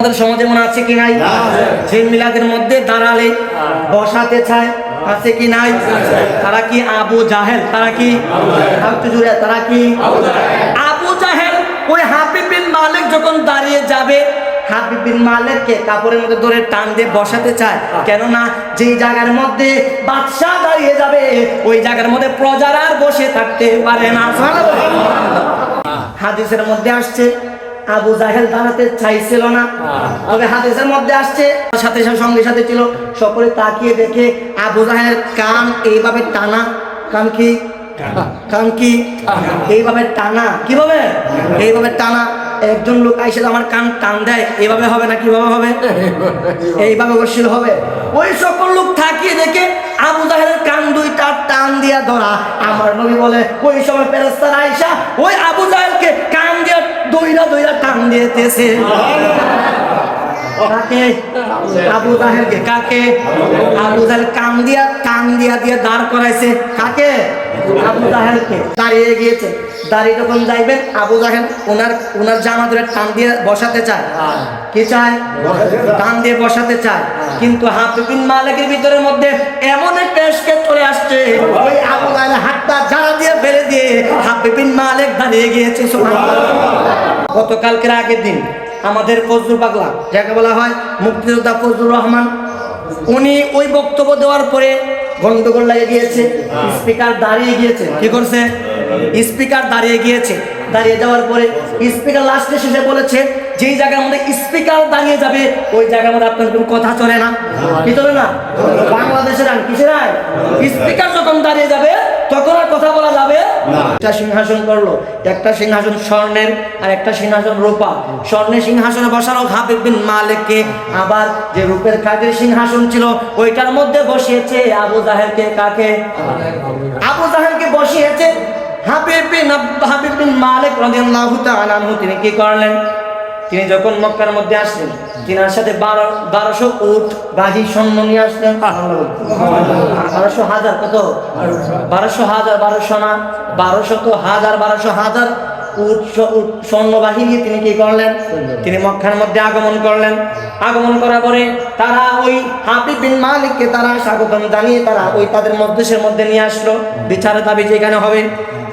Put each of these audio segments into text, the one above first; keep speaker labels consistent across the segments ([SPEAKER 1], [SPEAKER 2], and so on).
[SPEAKER 1] আমাদের সমাজে মনে আছে কি নাই? যে মিলাদের মধ্যে দাঁড়ালে বসাতে চায়, আছে কি নাই? তারা কি আবু জাহেল? তারা কি তারা কি আবু জাহেল? ওই হাবিব বিন মালিক যখন দাঁড়িয়ে যাবে, হাবিব বিন মালিককে কাপড়ের মধ্যে ধরে টান দিয়ে বসাতে চায়। কেননা যেই জায়গার মধ্যে বাদশাহ দাঁড়িয়ে যাবে, ওই জায়গার মধ্যে প্রজারা আর বসে থাকতে পারে না। হাদিসের মধ্যে আসছে আবু জাহেল দাঁড়াতে চাইছিল না, তবে হাদিসের মধ্যে আসছে সাথে সঙ্গে সাথে ছিল। সকলে তাকিয়ে দেখে আবু জাহেলের কান এইভাবে টানা। কান কি? কান কি? এইভাবে টানা। কিভাবে? এইভাবে টানা। একজন লোক আইসে আমার কান টান দেয়, এইভাবে হবে না? কিভাবে হবে? এইভাবে বসছিল হবে। ওই সকল লোক থাকিয়ে দেখে আবু জাহেলের কান দুইটা টান দিয়া ধরা। আমার নবী বলে ওই সময় ফেরেশতারা আইসা ওই আবু জাহেলকে কান দিয়ে দইরা দইরা টান দিতেছে। কাকে? আবু জাহেলকে। কাকে? আবু জাহেল কান দিয়া দিয়ে দাঁড় করাইছে। কাকে? আবু জাহেলকে। দাঁড়িয়ে গিয়েছে। দাঁড়িয়ে যখন যাইবেন আবু জাহেল ওনার জামা ধরে টান দিয়ে বসাতে চায়। কি চায়? টান দিয়ে বসাতে চায়। কিন্তু হাবিব বিন মালিকের ভিতরের মধ্যে এমন একটা এসকেট চলে আসছে, ওই আবু জাহেল হাতটা ঝাড়া দিয়ে ফেলে দিয়ে হাবিব বিন মালিক দাঁড়িয়ে গিয়েছে। গতকালকের আগের দিন আমাদের ফজলুল পাগলা, যাকে বলা হয় মুক্তিযোদ্ধা ফজলুর রহমান, উনি ওই বক্তব্য দেওয়ার পরে গন্ডগোল লাগে গিয়েছে। স্পিকার দাঁড়িয়ে গিয়েছে। কি করছে? স্পিকার দাঁড়িয়ে গিয়েছে। দাঁড়িয়ে যাওয়ার পরে স্পিকার লাস্টে শেষে বলেছে যেই জায়গার মধ্যে স্পিকার দাঁড়িয়ে যাবে ওই জায়গার মধ্যে আপনার কোনো কথা চলে না। কি চলে না? বাংলাদেশের আইন কিসের আইন? স্পিকার যখন দাঁড়িয়ে যাবে তখন আর কথা বলা যাবে না। একটা সিংহাসন করলো, একটা সিংহাসন স্বর্ণের আর একটা সিংহাসন রূপা। স্বর্ণের সিংহাসনে বসানো হাবিব বিন মালিককে, আবার যে রূপের কাজের সিংহাসন ছিল ওইটার মধ্যে বসিয়েছে আবু জাহেলকে। কাকে? আবু জাহেলকে বসিয়েছে। হাবিব বিন মালিক রাদিয়াল্লাহু তাআলা আনহু তিনি কি করলেন? তিনি যখন মক্কার মধ্যে আসলেন, তিনার সাথে 1200 উট গাজী সৈন্য নিয়ে আসলেন। 1200 হাজার। কত? 1200 হাজার। 1200 না, 1200 তো হাজার। 1200 হাজার উট সৈন্যবাহিনী নিয়ে তিনি কি করলেন? তিনি মক্কার মধ্যে আগমন করলেন। আগমন করার পরে তারা ওই হাবিব বিন মালিককে তারা স্বাগতম জানিয়ে তারা ওই তাদের মজলিসের মধ্যে নিয়ে আসলো। বিচারের দাবি যেখানে হবে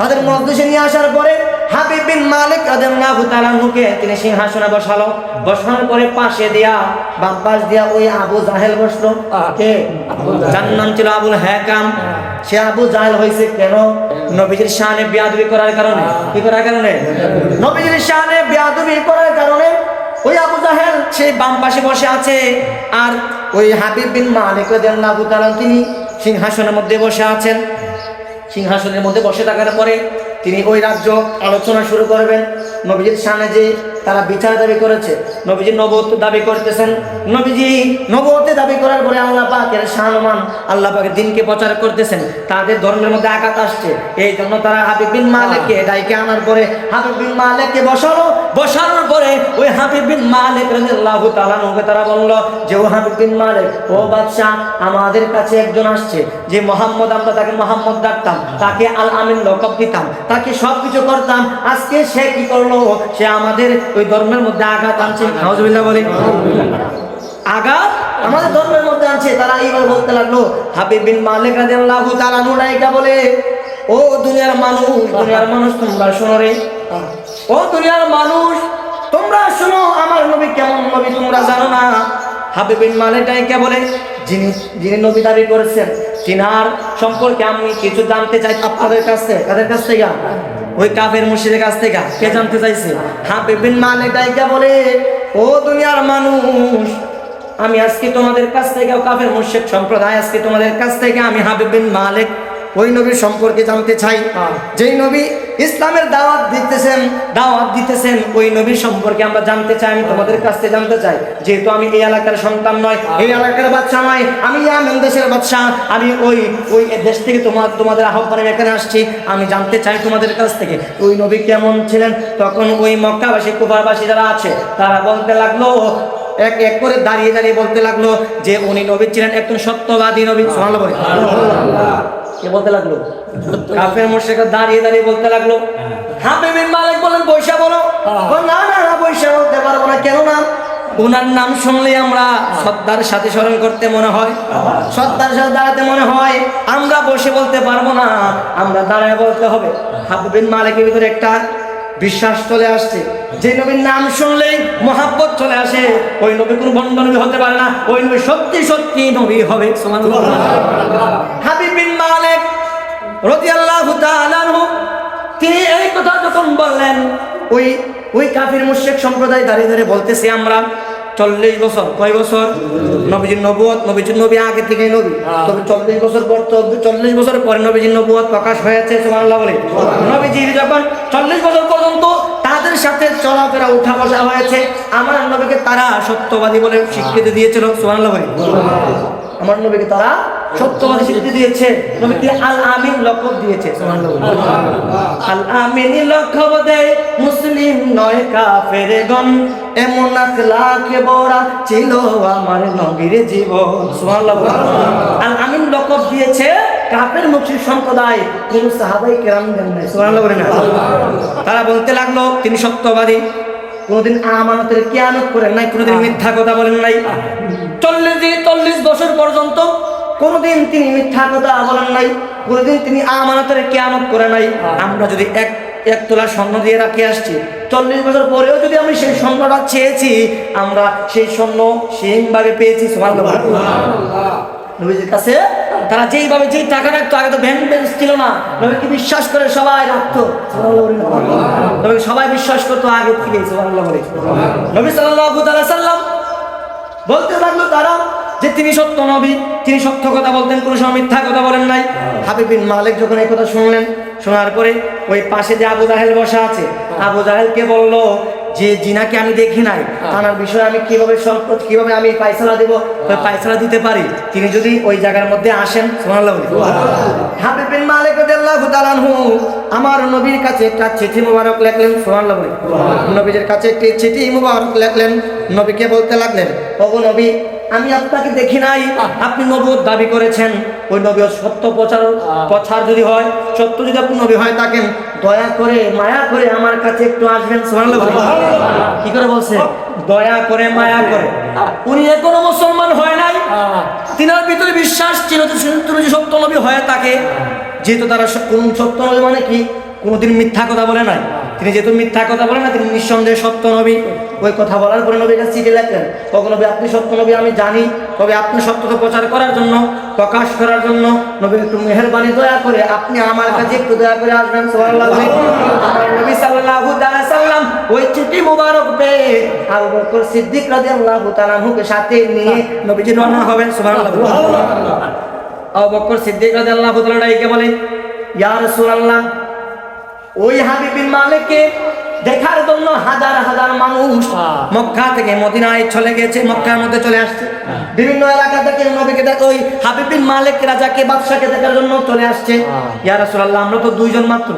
[SPEAKER 1] তাদের মজলিসে নিয়ে আসার পরে হাবিব বিন মালিক রাদিয়াল্লাহু তাআলা আনহুকে তিনি সিংহাসনে বসালো। বসানোর পরে পাশে দিয়া বাম পাশ দিয়া ওই আবু জাহেল বসলো। কে? যার নাম ছিল আবুল হাকাম। সে আবু জাহেল হয়েছে কেন? নবীজির শানে বেয়াদবি করার কারণে। কি করার কারণে? নবীজির শানে বেয়াদবি করার কারণে ওই আবু জাহেল সেই বাম পাশে বসে আছে, আর ওই হাবিব বিন মালিক রাদিয়াল্লাহু তাআলা তিনি সিংহাসনের মধ্যে বসে আছেন। সিংহাসনের মধ্যে বসে থাকার পরে তিনি ওই রাজ্য আলোচনা শুরু করবেন। নবীজির সামনে যে তারা বিচার দাবি করেছে, নবীজি নবুয়ত দাবি করতেছেন। নবীজি নবুয়ত দাবি করার পরে আল্লাহ পাকের শানমান, আল্লাহ পাকের দ্বীনকে প্রচার করতেছেন। তাদের ধর্মের মধ্যে আঘাত আসছে, এই জন্য তারা হাবিব বিন মালিককে ডাইকে আনার পরে হাবিব বিন মালিককে বসানোর পরে ওই হাবিব বিন মালিক রাদিয়াল্লাহু তাআলা আনহুকে তারা বলল যে ও হাবিব বিন মালিক, ও বাদশা, আমাদের কাছে একজন আসছে যে মোহাম্মদ, আমরা তাকে মোহাম্মদ ডাকতাম, তাকে আল আমিন লকব দিতাম, তাকে সবকিছু করতাম। আজকে সে কি করলো? সে আমাদের ওই ধর্মের মধ্যে আঘাত আনছে। নাউজুবিল্লাহ বলি। আঘাত আমাদের ধর্মের মধ্যে আনছে। তারা এইভাবে বলতে লাগলো। হাবিব বিন মালিক রাদিয়াল্লাহু তাআলা আনহু নাইকা বলে, ও দুনিয়ার মানুষ তোমরা শোনো রে। ও দুনিয়ার মানুষ তোমরা শোনো, আমার নবী কেমন নবী তোমরা জানো না। হাবিব বিন মালিক নাইকা বলে, যিনি নবী দাবি করেছেন তিনার সম্পর্কে আমি কিছু জানতে চাই আপনাদের কাছে। কাদের কাছ থেকে? ওই কাফের মুশরিকের কাছ থেকে। কে জানতে চাইছে? হাবিব বিন মালিক নাইকা বলে, ও দুনিয়ার মানুষ, আমি আজকে তোমাদের কাছ থেকে, কাফের মুশরিক সম্প্রদায়, আজকে তোমাদের কাছ থেকে আমি হাবিব বিন মালিক ওই নবীর সম্পর্কে জানতে চাই যেই নবী ইসলামের দাওয়াত দিতেছেন ওই নবীর সম্পর্কে আমরা জানতে চাই। আমি তোমাদের কাছ থেকে জানতে চাই, যেহেতু আমি এই এলাকার সন্তান নয়, এই এলাকার বাদশা নয়, আমি ইয়ামেন দেশের বাদশা, আমি ওই দেশ থেকে তোমাদের আহ্বানে এখানে আসছি। আমি জানতে চাই তোমাদের কাছ থেকে ওই নবী কেমন ছিলেন। তখন ওই মক্কাবাসী কুফারবাসী যারা আছে তারা বলতে লাগলো, এক এক করে দাঁড়িয়ে বলতে লাগলো যে উনি নবী ছিলেন একজন সত্যবাদী নবী। সুবহানাল্লাহ বলে। কে বলতে লাগলো? কাফের মুশরিকরা দাঁড়িয়ে বলতে লাগলো। হাবিব বিন মালিক বলেন বৈশা বলো। না বৈশা বলতে পারবো না। কেন না? ওনার নাম শুনলে আমরা শ্রদ্ধার সাথে স্মরণ করতে মনে হয়, শ্রদ্ধার সাথে দাঁড়াতে মনে হয়। আমরা বসে বলতে পারবো না, আমরা দাঁড়ায় বলতে হবে। হাবিব বিন মালিকের ভিতরে একটা বিশ্বাস চলে আসছে, যে নবীর নাম শুনলেই মহাব্বত চলে আসে, ওই নবী কোনো বন্ড নবী হতে পারে না, ওই নবী সত্যি সত্যি নবী হবে। সুবহানাল্লাহ। হাবিব বিন মালিক রাদিয়াল্লাহু তাআলা আনহু তিনি এই কথা যখন বললেন, ওই কাফির মুশরিক সম্প্রদায় দাঁড়িয়ে দাঁড়িয়ে বলতেছে, আমরা 40 বছর, কয় বছর? নবীজির নবুয়ত, নবীজির নবী আগে থেকে নবী, তবে 40 বছর পর, তো 40 বছর পরে নবীজির নবুয়ত প্রকাশ হয়েছে। সুবহানাল্লাহ বলে। নবীজির যখন 40 বছর পর্যন্ত তাদের সাথে চলাফেরা উঠা বসা হয়েছে, আমার নবীকে তারা সত্যবাদী বলে স্বীকৃতি দিয়েছিল। সুবহানাল্লাহ বলে। আমার নবীকে তারা সত্যবাদী স্বীকৃতি দিয়েছে, নবীকে আল আমিন লকব দিয়েছে। সুবহানাল্লাহ। আল আমিন লকব দেয় মুসলিম নয় কাফেরগণ, এমন আখলাকে বড়া ছিল আমার নবীর জীবন। সুবহানাল্লাহ। আল আমিন লকব দিয়েছে কাফের মুশরিক সম্প্রদায়, কোন সাহাবাই কেরাম দেন নাই। সুবহানাল্লাহ বলেন। তারা বলতে লাগলো তিনি সত্যবাদী, কোনদিন আমানতের কিয়ানত করেন নাই, কোনদিন মিথ্যা কথা বলেন নাই। 40 বছর পর্যন্ত কোনদিন তিনি মিথ্যা কথা বলেন নাই, কোনদিন তিনি আমানতের কিয়ানত করে নাই। আমরা যদি এক তোলা স্বর্ণ দিয়ে রাখি আসছি, 40 বছর পরেও যদি আমি সেই স্বর্ণটা চেয়েছি, আমরা সেই স্বর্ণ সেইভাবে পেয়েছি। সুবহানাল্লাহ। নবীজির কাছে তারা যেইভাবে যেই টাকা রাখতো, আগে তো ব্যাংক ব্যালেন্স ছিল না, নবীকে বিশ্বাস করে সবাই রাখতো। নবীকে সবাই বিশ্বাস করতো আগে থেকে। সুবহানাল্লাহ। নবী সাল্লাল্লাহু আলাইহি সাল্লাম বলতে লাগলো তারা যে তিনি সত্য নবী, তিনি সত্য কথা বলতেন, কোনো সময় মিথ্যা কথা বলেন নাই। হাবিব বিন মালিক যখন এই কথা শুনলেন, শোনার পরে ওই পাশে যে আবু জাহেল বসা আছে, আবু জাহেলকে বলল যে জিনাকে আমি দেখি নাই, তার বিষয়ে আমি কিভাবে আমি ফায়সালা দেব, ফায়সালা দিতে পারি, তিনি যদি ওই জায়গার মধ্যে আসেন। সুবহানাল্লাহ। হাবিব বিন মালিক রাদিয়াল্লাহু তাআলা আনহু আমার নবীর কাছে একটা চিঠি মুবারক লিখলেন। সুবহানাল্লাহ। নবীর কাছে একটি চিঠি মুবারক লিখলেন, নবীকে বলতে লাগলেন, ওগো নবী, আমি আপনাকে দেখি নাই, আপনি নবুয়ত দাবি করেছেন, ওই নবুয়ত সত্য প্রচার যদি হয়, সত্য যদি আপনি নবী হয় থাকেন, দয়া করে মায়া করে আমার কাছে একটু আসবেন। সুবহানাল্লাহ। কি করে বলছে? দয়া করে মায়া করে। উনি এখনো মুসলমান হয় নাই, তিনার ভিতরে বিশ্বাস ছিল যে সত্য নবী হয়ে থাকে, যেহেতু তারা কোন সত্য নবী মানে কি, কোনোদিন মিথ্যা কথা বলে নাই, তিনি যেহেতু মিথ্যা কথা বলে না, তিনি নিঃসন্দেহে সত্য নবী। ওই কথা বলার পরে নবীর কাছে চিঠি লিখলেন, তখন নবী আপনি সত্য নবী আমি জানি, তবে আপনি সত্যতা প্রচার করার জন্য, প্রকাশ করার জন্য নবী একটু মেহেরবানি দয়া করে আপনি আমার কাছে একটু দয়া করে আসবেন। সুবহানাল্লাহ। আমার নবী সাল্লাল্লাহু আলাইহি সাল্লাম ওই চিঠি মুবারক পেয়ে আবু বকর সিদ্দিক রাদিয়াল্লাহু তাআলা আনহুকে সাথে নিয়ে নবীজি রওনা হবেন। সুবহানাল্লাহ। আবু বকর সিদ্দিক রাদিয়াল্লাহু তাআলা ডাইকে বলে, ইয়া রাসূলুল্লাহ, ওই হাবিব বিন মালিককে দেখার জন্য হাজার হাজার মানুষ মক্কা থেকে মদিনায় চলে গেছে, মক্কার মধ্যে চলে আসছে, বিভিন্ন এলাকা থেকে নবীকে ওই হাবিব বিন মালিক রাজাকে, বাদশাকে দেখার জন্য চলে আসছে। ইয়া রাসূলুল্লাহ, আমরা তো 2 জন মাত্র,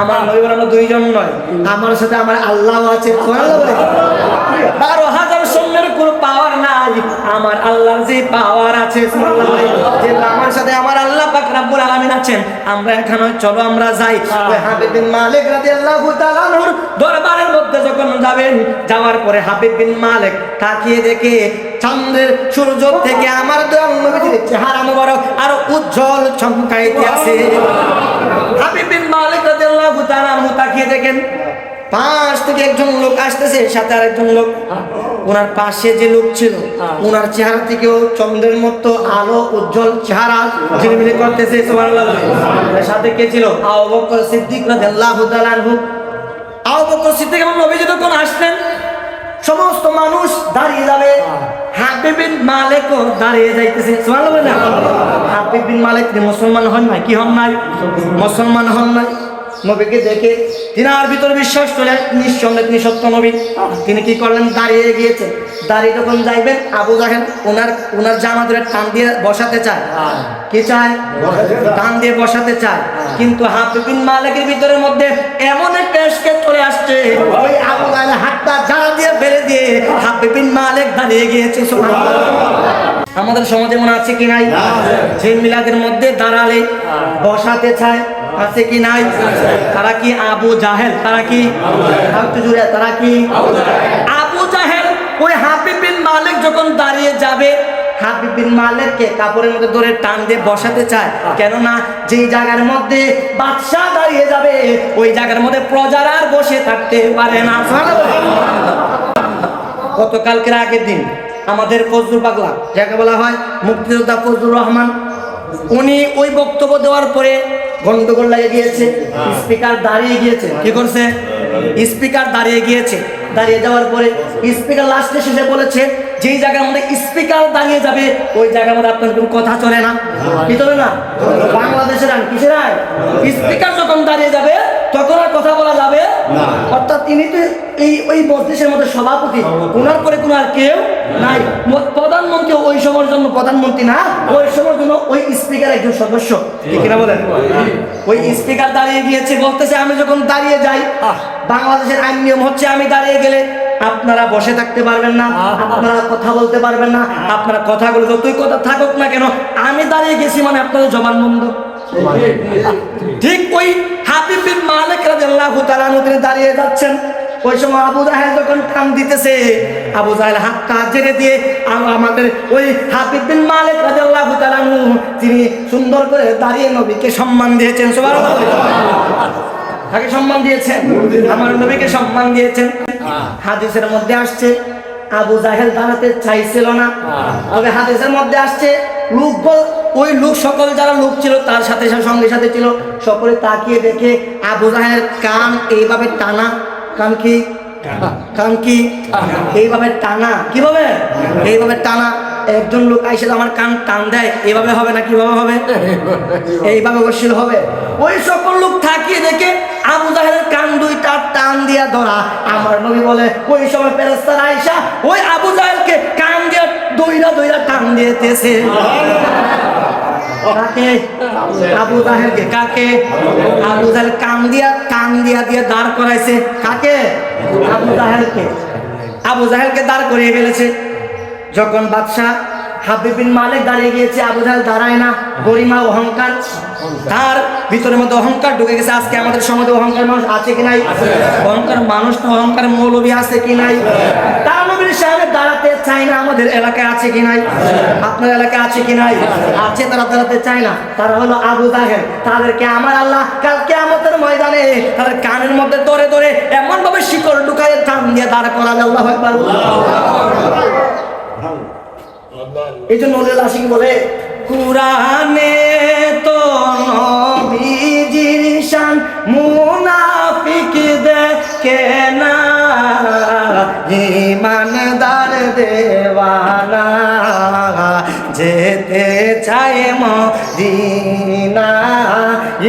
[SPEAKER 1] আমার নবী বলেন আমরা 2 জন নয়, আমার সাথে আমার আল্লাহ আছে। সুবহানাল্লাহ। 12,000 সৈন্যের কোনো পাওয়ার নাই, আমার আল্লাহর যে পাওয়ার আছে। সুবহানাল্লাহ। যে আমার সাথে আমার আল্লাহ পাক রব্বুল আলামিন আছেন, আমরা এখানে চলো আমরা যাই। ওই হাবিব বিন মালিক রাদিয়াল্লাহু তাআলা আনহুর দরবারের মধ্যে যখন যাবেন, যাওয়ার পরে হাবিব বিন মালিক তাকিয়ে দেখে চন্দ্রের সূর্য থেকে আমার দয়াল নবীর চেহারা মুবারক আর উজ্জ্বল চমকাইতে আছে। হাবিব বিন মালিক রাদিয়াল্লাহু তাআলা আনহু তাকিয়ে দেখেন পাশ থেকে একজন লোক আসতেছে, সাথে আরেকজন লোক। ওনার পাশে যে লোক ছিল, ওনার চেহারা থেকেও চন্দ্রের মতো আলো উজ্জ্বল চেহারা ঝিলমিল করতেছে। সুবহানাল্লাহ। সাথে কে ছিল? আবু বকর সিদ্দিক রাদিয়াল্লাহু তাআলা আনহু। আবু বকর সিদ্দিক এবং নবী যখন আসলেন, সমস্ত মানুষ দাঁড়িয়ে যাবে, হাবিব বিন মালিকও দাঁড়িয়ে যাইতেছে। সুবহানাল্লাহ। হাবিব বিন মালিক মুসলমান হন নাই, কি হন নাই? মুসলমান হন নাই। নবীকে দেখে তিনার ভিতরে বিশ্বাস চলে, নিঃসন্দেহে তিনি সত্য নবী। তিনি কি করলেন? দাঁড়িয়ে গিয়েছেন। দাঁড়িয়ে যখন যাইবেন, আবু জাহেল ওনার জামা ধরে টান দিয়ে বসাতে চায়। কি চায়? টান দিয়ে বসাতে চায়। কিন্তু হাবিব বিন মালিকের ভিতরের মধ্যে এমন একটা এসকে চলে আসছে, ওই আবু জাহেল হাতটা জানা দিয়ে ফেলে দিয়ে হাবিব বিন মালিক দাঁড়িয়ে গিয়েছে। সুবহানাল্লাহ। আমাদের সমাজে মনে আছে কি নাই? যে মিলাদের মধ্যে দাঁড়ালে বসাতে চায়, আছে কি নাই? তারা কি আবু জাহেল? তারা কি? তারা কি আবু জাহেল? ওই হাবিব বিন মালিক যখন দাঁড়িয়ে যাবে, হাবিব বিন মালিককে কাপড়ের মধ্যে ধরে টান দিয়ে বসাতে চায়, কেননা যেই জায়গার মধ্যে বাদশাহ দাঁড়িয়ে যাবে ওই জায়গার মধ্যে প্রজারা আর বসে থাকতে পারে না। গতকালকের আগের দিন আমাদের ফজলুর পাগলা, যাকে বলা হয় মুক্তিযোদ্ধা ফজলুর রহমান, উনি ওই বক্তব্য দেওয়ার পরে গন্ডগোল লাগে গিয়েছে, স্পিকার দাঁড়িয়ে গিয়েছে। কি করছে? স্পিকার দাঁড়িয়ে গিয়েছে। দাঁড়িয়ে যাওয়ার পরে স্পিকার লাস্টে শেষে বলেছে, যেই জায়গার মধ্যে স্পিকার দাঁড়িয়ে যাবে ওই জায়গার মধ্যে আপনার কোনো কথা চলে না। কি চলে না? বাংলাদেশের আইন কিসের আইন? স্পিকার যখন দাঁড়িয়ে যাবে তখন আর কথা বলা যাবে না। অর্থাৎ তিনি তো ওই মজলিসের মধ্যে সভাপতি, ওনার পরে কোনো আর কেউ নাই। প্রধানমন্ত্রী ওই সময়ের জন্য প্রধানমন্ত্রী না, ওই সময়ের জন্য ওই স্পিকার একজন সদস্য। ঠিক না বলেন? ওই স্পিকার দাঁড়িয়ে গিয়েছে, বলতেছে আমি যখন দাঁড়িয়ে যাই, বাংলাদেশের আইন নিয়ম হচ্ছে আমি দাঁড়িয়ে গেলে আপনারা বসে থাকতে পারবেন না, আপনারা কথা বলতে পারবেন না, আপনারা কথাগুলো যতই কথা থাকুক না কেন, আমি দাঁড়িয়ে গেছি মানে আপনাদের জবান বন্ধ। ঠিক ওই হাবিব বিন মালিক রাদিয়াল্লাহু তাআলা তিনি দাঁড়িয়ে যাচ্ছেন, ওই সময় আবু জাহেল যখন কান দিতেছে, আবু জাহেল হাতটা জেনে দিয়ে আমাদের ওই হাবিব বিন মালিক রাদিয়াল্লাহু তাআলা তিনি সুন্দর করে দাঁড়িয়ে নবীকে সম্মান দিয়েছেন। সুবহানাল্লাহ। তাকে সম্মান দিয়েছেন, আমার নবীকে সম্মান দিয়েছেন। হাদিসের মধ্যে আসছে আবু জাহেল দাঁড়াতে চাইছিল না, তবে হাদিসের মধ্যে আসছে ওই লোক সকল যারা লোক ছিল তার সাথে সঙ্গে সাথে ছিল, সকলে তাকিয়ে দেখে আবু জাহেল কান এইভাবে টানা। কান কি? কান কি? এইভাবে টানা। কিভাবে? এইভাবে টানা। একজন লোক আইসে আমার কান টান দেয়, এইভাবে হবে না, কিভাবে হবে? এইভাবে অবশ্যই হবে। ওই সকল লোক থাকিয়ে দেখে আবু জাহেলের কান দুইটা টান দিয়া ধরা। আমার নবী বলে ওই সময় ফেরেশতারা আইসা ওই আবু জাহেলকে কান দিয়ে দইরা টান দিতেছে। কাকে? আবু জাহেলকে। কাকে? আবু জাহেল কান দিয়া দিয়ে দাঁড় করাইছে। কাকে? আবু জাহেলকে। আবু জাহেলকে দাঁড় করিয়ে ফেলেছে। যখন বাদশাহ হাবিব বিন মালিক দাঁড়িয়ে গিয়েছে, আবু জাহেল দাঁড়ায় না। গরিমা, অহংকার, তার ভিতরের মধ্যে অহংকার ঢুকে গেছে। আজকে আমাদের সমাজে অহংকার মানুষ আছে কি নাই? অহংকার মানুষ না, অহংকার মৌলবী আছে কি নাই? তার নবীর সামনে দাঁড়াতে চায় না। আমাদের এলাকায় আছে কি নাই? আপনার এলাকায় আছে কি নাই? আছে, তারা দাঁড়াতে চায় না। তারা হলো আবু জাহেল। তাদেরকে আমার আল্লাহ কাল কিয়ামতের ময়দানে তাদের কানের মধ্যে ধরে ধরে এমন ভাবে শিকল ঢুকায় টান দিয়ে দাঁড় করাবে। আল্লাহু আকবার। এই জন্য আশিক বলে কুরআনে তো নবীজির শান মুনাফিক দেখে না, ঈমানদার দেওয়ানা যেতে চায় মদিনা,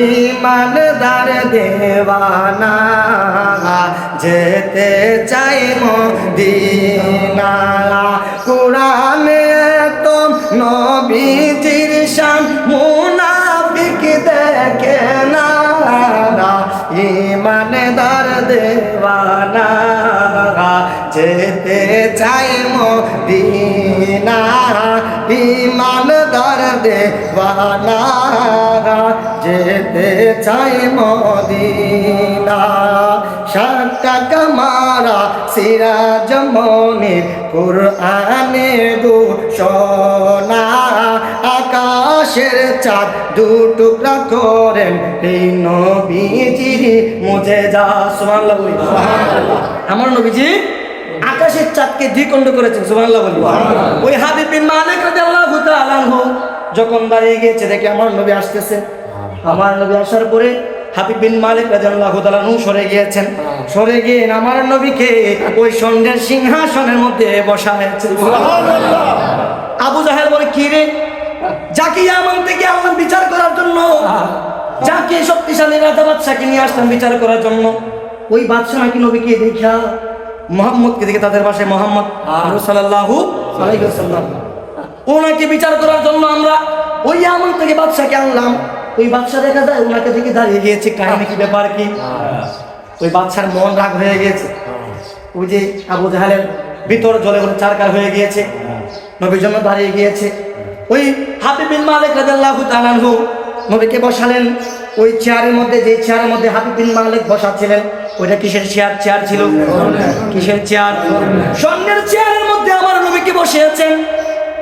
[SPEAKER 1] ঈমানদার দেওয়ানা যেতে চায় মদিনা। কুরআনে তো নবীজির শান মুনাফিক দেখে না, ঈমানদার দেওয়ানা যেতে চায় মদিনা, ঈমানদার দেওয়ানা যেতে চায় মদিনা। 60 টাকা মারা সিরাজ মনির কুরআনে ঘোষণা, আকাশের চাঁদ দু টুকরা করেন এই নবীজির মুজেজা। সুবহানাল্লাহ বলি। আমার নবীজি আকাশের চাঁদকে দ্বিখণ্ড করেছেন। সুবহানাল্লাহ বলি। ওই হাবিব বিন মালিক রাদিয়াল্লাহু তাআলা যখন দাঁড়িয়ে গিয়েছে, দেখে আমার নবী আসতেছে। আমার নবী আসার পরে হাবিব বিন মালিক রাদিয়াল্লাহু তাআলা সরে গিয়েছেন। সরে গিয়ে আমার নবীকে ওই স্বর্ণের সিংহাসনের মধ্যে বসায়েছেন। সুবহানাল্লাহ। আবু জাহেল বলে, কি রে, যাকে ইয়ামান থেকে আল্লাহ বিচার করার জন্য, যাকে শক্তিশালী রাজা বাদশাকে নিয়ে আসতাম বিচার করার জন্য, ওই বাদশাহ নাকি নবীকে দেখা মুহাম্মদকে দেখে তাদের ভাষায় মুহাম্মদ সাল্লাল্লাহু আলাইহি ওয়াসাল্লাম, ওনাকে বিচার করার জন্য আমরা ওই ইয়ামান থেকে বাদশাকে আনলাম। ওই বাদশা দেখা যায় ওনাকে দেখে দাঁড়িয়ে গিয়েছে। কাহিনী কি, ব্যাপার কি? ওই বাদশার মন রাগ হয়ে গিয়েছে। ওই যে আবু জাহেলের ভিতর জলে বলে চারকার হয়ে গিয়েছে, নবীর জন্য দাঁড়িয়ে গিয়েছে। ওই হাবিব বিন মালিক রাদিয়াল্লাহু তাআলা নবীকে বসালেন। ওই চেয়ারের মধ্যে, যে চেয়ারের মধ্যে হাবিব বিন মালিক বসা ছিলেন, ওইটা কিসের চেয়ার? চেয়ার ছিল কিসের চেয়ার? স্বর্ণের চেয়ারের মধ্যে আমার নবীকে বসে আছেন।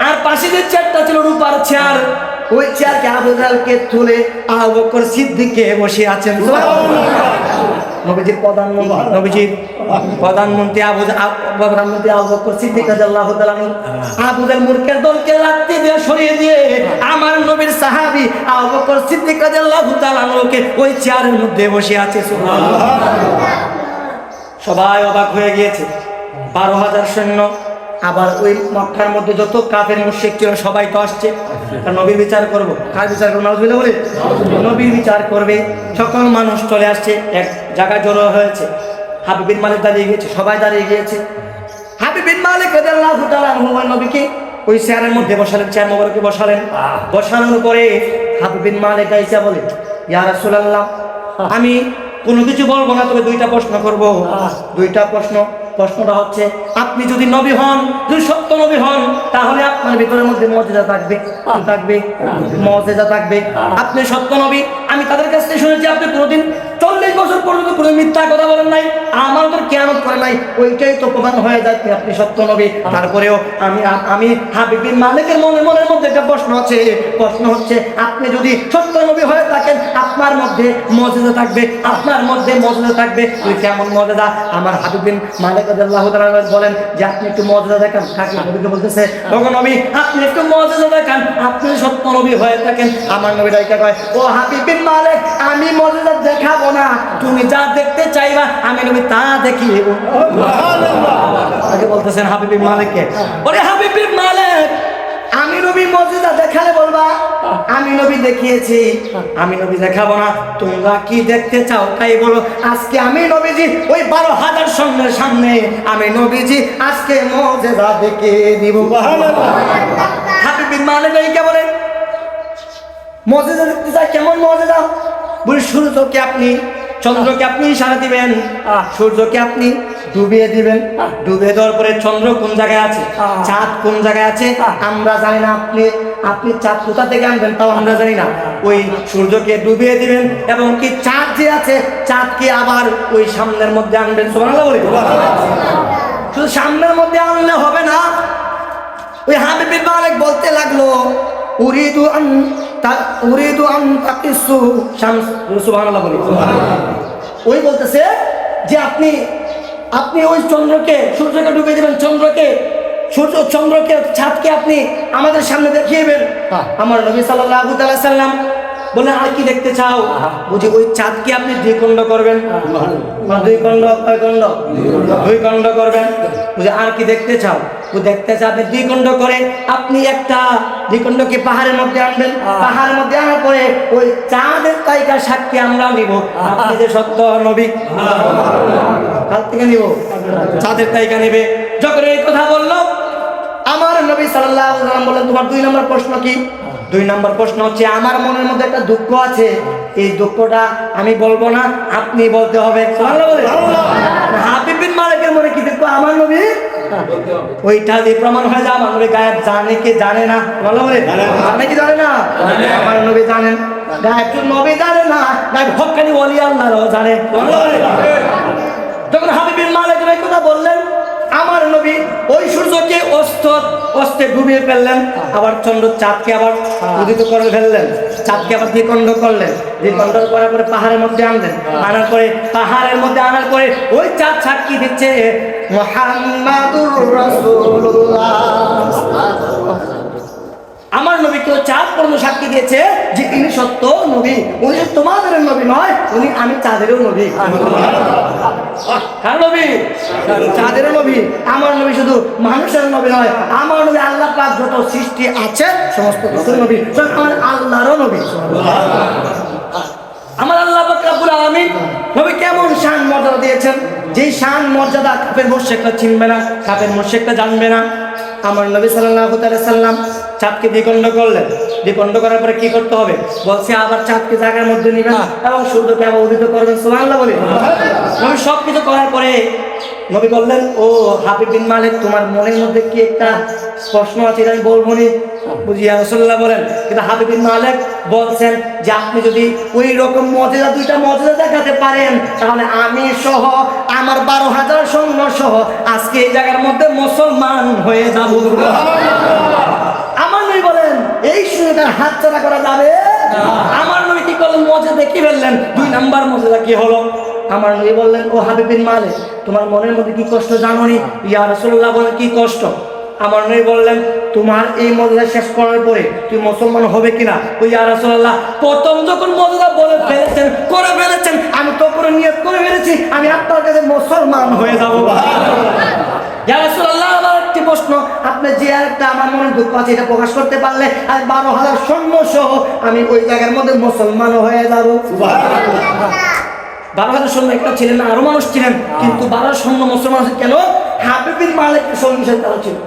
[SPEAKER 1] আর পাশে যে চেয়ারটা ছিল রূপার চেয়ার, ওই চেয়ারকে আবু জাহলকে তুলে আবু বকর সিদ্দিককে বসে আছেন। নবীজির প্রধানমন্ত্রী আবু বকর সিদ্দিক রাদিয়াল্লাহু তাআলা আবু জাহল মূর্খের দলকে লাথি দিয়ে সরিয়ে দিয়ে আমার নবীর সাহাবী আবু বকর সিদ্দিক রাদিয়াল্লাহু তাআলা ওই চেয়ারের মধ্যে বসে আছে। সুবহানাল্লাহ। সবাই অবাক হয়ে গিয়েছে। 12,000 সৈন্য, আবার ওই মক্কার মধ্যে যত কাফের মুশরিক ছিল সবাই তো আসছে। নবীর বিচার করবো, কার বিচার করবো? নাউজুবিল্লাহ বলে নবীর বিচার করবে। সকল মানুষ চলে আসছে, এক জায়গায় জড়ো হয়েছে। হাবিব বিন মালিক দাঁড়িয়ে গিয়েছে, সবাই দাঁড়িয়ে গিয়েছে। হাবিব বিন মালিক রাদিয়াল্লাহু তাআলা আনহু নবীকে ওই চেয়ারের মধ্যে বসালেন, চেয়ার মোবারকে বসালেন। বসানোর পরে হাবিব বিন মালিক আইসা বলে, ইয়া রাসূলুল্লাহ, আমি কোনো কিছু বলবো না, তবে দুইটা প্রশ্ন করব। দুইটা প্রশ্ন। প্রশ্নটা হচ্ছে, আপনি যদি নবী হন, যদি সত্য নবী হন, তাহলে আপনার ভিতরের মধ্যে মুজিজা থাকবে, মুজিজা থাকবে। আপনি সত্য নবী, আমি তাদের কাছ থেকে শুনেছি আপনি কোনোদিন 40 বছর পর্যন্ত কোনো মিথ্যা কথা বলেন নাই, আমার তো কিয়ামত করে নাই। ওইটাই তো প্রমাণ হয়ে যাচ্ছে আপনি সত্য নবী। তারপরেও আমি হাবিব বিন মালিকের মনের মধ্যে একটা প্রশ্ন আছে। প্রশ্ন হচ্ছে, আপনি যদি সত্য নবী হয়ে থাকেন, আপনার মধ্যে মুজিজা থাকবে, আপনার মধ্যে মুজিজা থাকবে। ওই কেমন মুজিজা? আমার হাবিব বিন মালিক রাদিয়াল্লাহু তাআলা বলেন যে, আপনি একটু মুজিজা দেখান। কাকে? নবীকে বলতেছে, ওগো নবী, আপনি একটু মুজিজা দেখান, আপনি সত্য নবী হয়ে থাকেন। আমার নবী ডাইকা কয়, ও হাবিব বিন মালিক, আমি মুজিজা দেখাবো না, তুমি যা দেখতে চাইবা আমি নবী তা দেখিয়ে দেব। সুবহানাল্লাহ। আগে বলতেছেন হাবিব বিন মালিককে, ওরে হাবিব বিন মালিক, আমি নবী মুজিজা দেখালে বলবা আমি নবী দেখিয়েছি, আমি নবী দেখাবো না, তোমরা কি দেখতে চাও তাই বলো। আজকে আমি নবীজি ওই 12,000 সৈন্যের সামনে আমি নবীজি আজকে মুজিজা দেখিয়ে দিব। সুবহানাল্লাহ। হাবিব বিন মালিক কে বলেন মুজিজা দেখতে চাই। কেমন মুজিজা? বলে, সূর্যকে আপনি, চন্দ্রকে আপনি ইশারা দিবেন, সূর্যকে আপনি ডুবিয়ে দিবেন, ডুবিয়ে দেওয়ার পরে চন্দ্র কোন জায়গায় আছে, চাঁদ কোন জায়গায় আছে আমরা জানি না, আপনি চাঁদ কোথা থেকে আনবেন তাও আমরা জানি না। ওই সূর্যকে ডুবিয়ে দিবেন এবং কি চাঁদ যে আছে চাঁদকে আবার ওই সামনের মধ্যে আনবেন। সুবহানাল্লাহ বলি। শুধু সামনের মধ্যে আনলে হবে না। ওই হাবিব বিন মালিক বলতে লাগলো, উরিদু আন তাকিসু শামস। সুবহানাল্লাহ বলি। ওই বলতেছে যে আপনি ওই চন্দ্রকে, সূর্যকে ডুবিয়ে দিবেন, চন্দ্রকে চাঁদকে আপনি আমাদের সামনে দেখিয়েবেন। আমার নবী সাল্লাল্লাহু তাআলা সাল্লাম বলে, আর কি দেখতে চাও? বুঝি ওই চাঁদকে আপনি দ্বিখণ্ড করবেন। দুই খণ্ড করবেন। বুঝি আর কি দেখতে চাও? দেখতে চাও আপনি দ্বিখণ্ড করে আপনি একটা দ্বিখণ্ডকে পাহাড়ের মধ্যে আনবেন। পাহাড়ের মধ্যে আনার পরে ওই চাঁদের তালিকা সাক্ষী আমরা নিব আপনি যে সত্য নবী। কাল থেকে নিব, চাঁদের তালিকা নেবে। যখন এই কথা বললো, আমার নবী সাল্লাল্লাহু আলাইহি ওয়াসাল্লাম বললেন, তোমার 2 নম্বর প্রশ্ন কি? 2 নম্বর প্রশ্ন হচ্ছে, আমার মনের মধ্যে একটা দুঃখ আছে, এই দুঃখটা আমি বলবো না, আপনি বলতে হবে। হাবিব বিন মালিকের মনে কি দুঃখ? আমার নবী ওইটা দিয়ে প্রমাণ হয়ে যায় আমার নবী গায়েব জানে কি জানে না? জানে কি জানে না? আমার নবী জানেন গায়েব, তো নবী জানে না, গায়েব হক্কানি ওলি আল্লাহও জানে। যখন হাবিব বিন মালিক এই কথা বললেন, আমার নবী ওই সূর্যকে অস্তে ডুবিয়ে ফেললেন, আবার চন্দ্র চাঁদকে আবার উদিত করে ফেললেন, চাঁদকে আবার দ্বিখণ্ড করলেন, দ্বিখণ্ড করার পরে পাহাড়ের মধ্যে আনলেন, পাহাড়ের মধ্যে আনার পরে ওই চাঁদ সাক্ষী দিচ্ছে মুহাম্মাদুর রাসূলুল্লাহ। আমার নবীকে চাঁদ পর্যন্ত সাক্ষী দিয়েছে যে ইনি সত্য নবী, উনি তোমাদের নবী নয়, উনি আমি চাঁদেরও নবী। কার নবী? চাঁদেরও নবী। আমার নবী শুধু মানুষের নবী নয়, আমার নবী আল্লাহ পাক যত সৃষ্টি আছে সমস্ত কিছুর নবী, আমার আল্লাহরও নবী। আমার আল্লাহ পাক রব্বুল আলামিন নবী কেমন শান মর্যাদা দিয়েছেন, যেই শান মর্যাদা কাফের মুশরিকরা চিনবে না, কাফের মুশরিকরা জানবে না। আমার নবী সাল্লাল্লাহু তাআলা সাল্লাম চাঁদকে দ্বিখণ্ড করলেন, দ্বিখণ্ড করার পরে কি করতে হবে বলছে, আবার চাঁদকে জায়গার মধ্যে নিবেন এবং সূর্যকে আবার উদিত করবেন। সুবহানাল্লাহ বলি। নবী সব কিছু করার পরে নবী বললেন, ও হাবিব বিন মালিক, তোমার মনের মধ্যে কি একটা প্রশ্ন আছে, আমি বলবো নি? বুঝিয়া রাসূলুল্লাহ বলেন, কিন্তু হাবিব বিন মালিক বলছেন যে আপনি যদি ওই রকম মজেদা, দুইটা মজেদা দেখাতে পারেন, তাহলে আমি সহ আমার 12,000 সৈন্য সহ আজকে এই জায়গার মধ্যে মুসলমান হয়ে যাব। আমার নবী বলেন, এই সুযোগের হাতছাড়া করা যাবে? আমার নবী কি করলেন? মজেদা কি বললেন? 2 নাম্বার মজেদা কি হলো? আমার নবী বললেন, ও হাবিব বিন মালিক, তোমার মনের মধ্যে কি কষ্ট জানো নি? ইয়া রাসূলুল্লাহ বলেন, কি কষ্ট? আমার নবী বললেন, তোমার এই মজেদা শেষ করার পরে তুই মুসলমান হবে কিনা? ও ইয়া রাসূলুল্লাহ, প্রথম যখন মজেদা বলে ফেলেছেন, করে ফেলেছেন, আমি তো করে নিয়ত করে ফেলেছি আমি আপনার কাছে মুসলমান হয়ে যাব। ইয়া রাসূলুল্লাহ, আমার একটি প্রশ্ন, আপনি যে একটা আমার মনে দুঃখ আছে এটা প্রকাশ করতে পারলে আর 12,000 সৈন্য সহ আমি ওই জায়গার মধ্যে মুসলমান হয়ে যাব। সুবহানাল্লাহ। 12,000 সৈন্য একটা ছিলেন না, আরো মানুষ ছিলেন, কিন্তু 12 সৈন্য মুসলমান আছে কেন? হাবিব বিন মালিকের সঙ্গে সাথে তারা ছিল,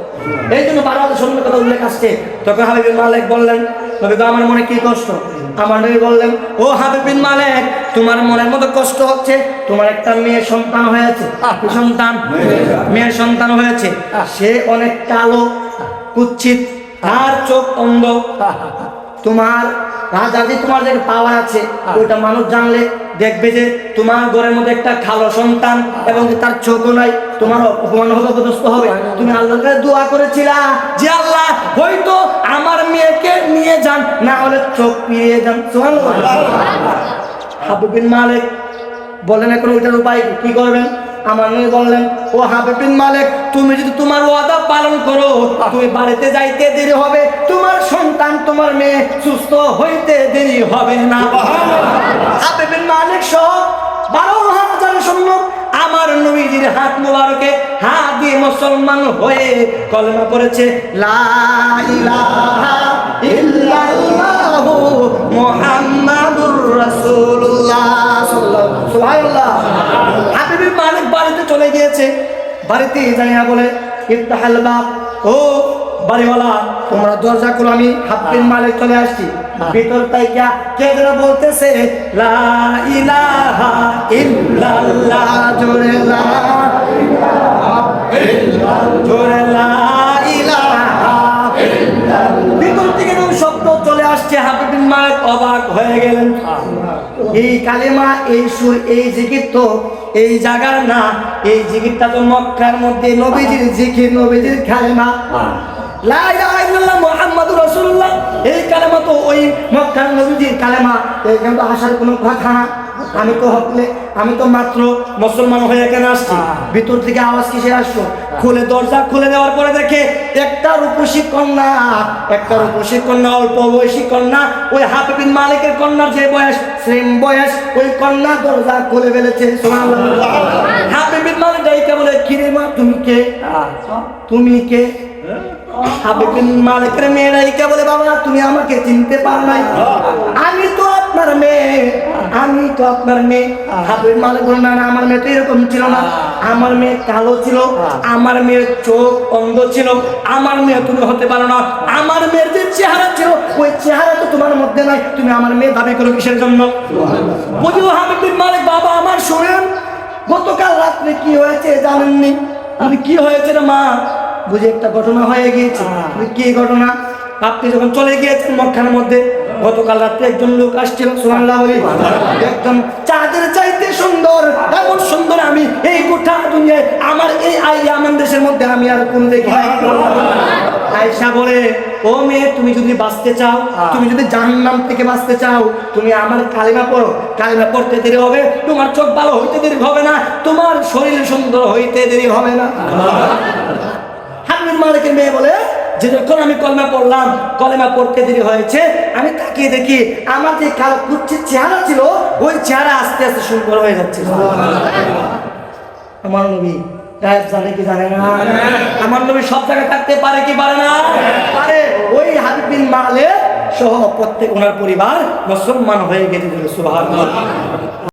[SPEAKER 1] এই জন্য 12,000 সৈন্যের কথা উল্লেখ আসছে। তখন হাবিব বিন মালিক বললেন, নবী গো, আমার মনে কি কষ্ট? আমার নবী বললেন, ও হাবিব বিন মালিক, তোমার মনের মধ্যে কষ্ট হচ্ছে, তোমার একটা মেয়ে সন্তান হয়েছে। কি সন্তান? মেয়ের সন্তান হয়েছে। সে অনেক কালো, কুৎসিত, তার চোখ অন্ধ। তোমার রাজা যে তোমার যে পাওয়ার আছে, ওইটা মানুষ জানলে দেখবে যে তোমার ঘরের মধ্যে একটা খালো সন্তান এবং তার চোখও নাই, তোমার অপমান হবে, অপদস্থ হবে। তুমি আল্লাহর কাছে দোয়া করেছিলা যে আল্লাহ হয়তো আমার মেয়েকে নিয়ে যান, না হলে চোখ ফিরিয়ে যান। সুবহানাল্লাহ। হাবিব বিন মালিক বলেন, এখন ওইটার উপায় কি করবেন? আমার নবী বললেন, ও হাবিব বিন মালিক, তুমি যদি তোমার ওয়াদা পালন করো, তুমি বাড়িতে যাইতে দেরি হবে, তোমার সন্তান, তোমার মেয়ে সুস্থ হইতে দেরি হবে না। হাবিব বিন মালিক সহ 12,000 সৈন্য আমার নবীজির হাত মোবারকে হাত দিয়ে মুসলমান হয়ে কলেমা পড়েছে, লা ইলাহা ইল্লাল্লাহু মুহাম্মাদুর রাসূলুল্লাহ সাল্লাল্লাহু আলাইহি ওয়াসাল্লাম। হাবিব বিন মালিক বাড়িতে চলে গিয়েছে, বাড়িতে যাইয়া বলে, ইফতাহাল বাব, ও বাড়িওয়ালা তোমরা দরজা খুলো, আমি হাবিব বিন মালিক চলে আসছি। ভিতর থেকে কে যেন বলতেছে, লা ইলাহা ইল্লাল্লাহ, জোরে লা ইলাহা ইল্লাল্লাহ, জোরে লা ইলাহা ইল্লাল্লাহ। ভিতর থেকে যখন শব্দ চলে আসছে, হাবিব বিন মালিক অবাক হয়ে গেলেন। এই কালেমা, এই সুর, এই জিকির তো এই জায়গার না, এই জিকিরটা তো মক্কার মধ্যে নবীজির জিকির, নবীজির কালেমা। লা ইলাহা ইল্লাল্লাহ মুহাম্মাদুর রাসূলুল্লাহ, এই কালেমা তো ওই মক্কার নবীজির কালেমা। এখানে তো আসার কোনো কথা না। আমি তো মাত্র মুসলমান হয়ে এখানে আসছি। ভিতর থেকে আওয়াজ কিসের আসলো? খুলে দরজা খুলে দেওয়ার পরে দেখে একটা রূপসী কন্যা, অল্প বয়সী কন্যা, ওই হাবিব বিন মালিকের কন্যার যে বয়স, সেম বয়স, ওই কন্যা দরজা খুলে ফেলেছে। সুবহানাল্লাহ। হাবিব বিন মালিক ডাইকা বলে, কিরে মা, তুমি কে? তুমি কে? হাবিব বিন মালিকের মেয়ে ডাইকা বলে, বাবা তুমি আমাকে চিনতে পারো নাই? আমি তো আপনার মেয়ে, আমি তো আপনার মেয়ে। হাবিব বিন মালিক বলে, না না, আমার মেয়ে তো এরকম ছিল না, আমার মেয়ে কালো ছিল, আমার মেয়ের চোখ অন্ধ ছিল, আমার মেয়ে তুমি হতে পারো না। আমার মেয়ের যে চেহারা ছিল, ওই চেহারা তো তোমার মধ্যে নাই, তুমি আমার মেয়ে দাবি করো কিসের জন্য? বুঝলো হাবিব বিন মালিক, বাবা আমার শুনেন, গতকাল রাত্রে কি হয়েছে জানেননি? কি হয়েছে রে মা? বুঝে একটা ঘটনা হয়ে গিয়েছে। কি ঘটনা? আপনি যখন চলে গিয়েছেন মক্কার মধ্যে, গতকাল রাত্রে একজন লোক আসছিল, সুবহানাল্লাহ, একদম চাঁদের চাইতে সুন্দর, এমন সুন্দর আমি এই গোটা দুনিয়ায়, আমার এই ইয়ামান দেশের মধ্যে আমি আর কোন দেখি নাই। আয়েশা বলে, ও মেয়ে, তুমি যদি বাঁচতে চাও, তুমি যদি জাহান্নাম থেকে বাঁচতে চাও, তুমি আমার কালেমা পড়ো। কালেমা পড়তে দেরি হবে, তোমার চোখ ভালো হইতে দেরি হবে না, তোমার শরীর সুন্দর হইতে দেরি হবে না। হাবিব বিন মালিকের মেয়ে বলে, যে যখন আমি কলেমা পড়লাম, কলেমা পড়তে দেরি হয়েছে, আমি তাকিয়ে দেখি আমার যে কালো কুচ্ছিত চেহারা ছিল, ওই চেহারা আস্তে আস্তে সুন্দর হয়ে যাচ্ছে। আমার নবী জানে কি জানে না? আমার নবী সব জায়গায় থাকতে পারে কি পারে না? পারে। ওই হাবিব বিন মালিক সহ প্রত্যেক ওনার পরিবার মুসলমান হয়ে গেছে। সুবহানাল্লাহ।